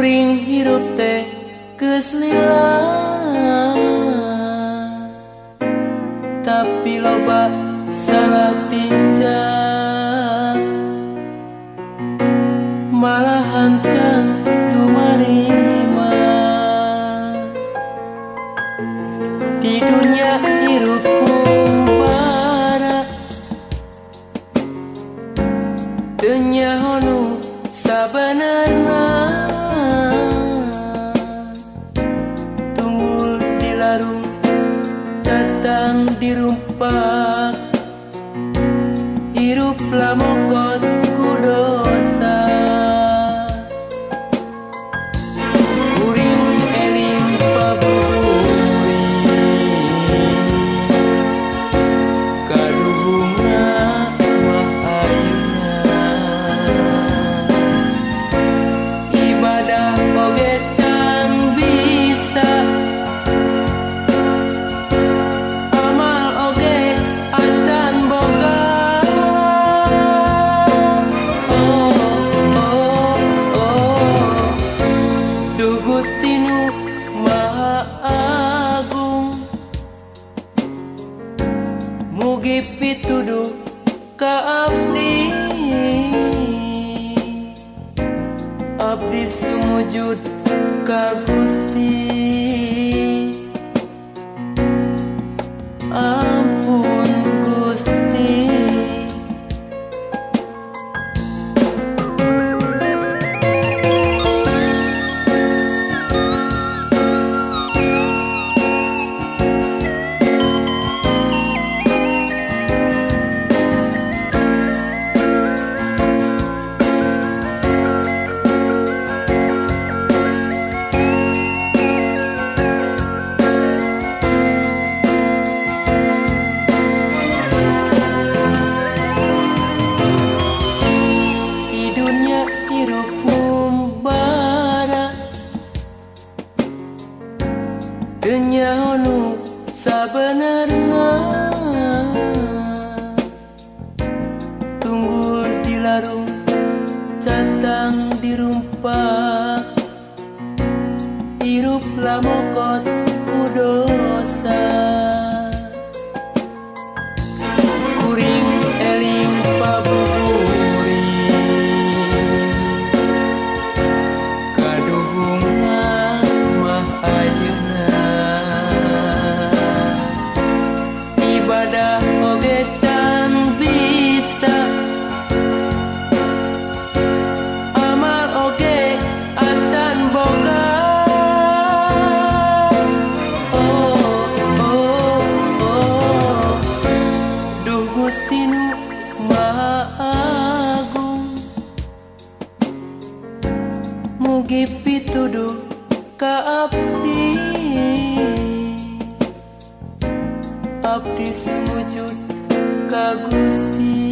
Kuring hirup teh geus lila, tapi loba salah ticak, malah hancang tumarima. Di dunia hirup bara, teu nyaho nu sabenerna. Tunggul dilarung, catang dirumpak, hirup lamokot ku dosa. Kuring eling pabuburi, kaduhungna mah ayeuna. Ibadah oge can bisa, amal oge acan boga. Duh Gusti nu Maha Agung, mugi pituduh ka abdi. Abdi sumujud ka Gusti, ampun Gusti. Di dunia hirup bara, teu nyaho nu sabenerna. Tunggul dilarung, catang dirumpak, hirup lamokot ku dosa. Kuring eling pabuburi, kaduhungna mah ayeuna. Ibadah oge can bisa, amal oge acan boga. Duh Gusti nu Maha Agung, mugi pituduh ka abdi. Abdi sujud ka Gusti.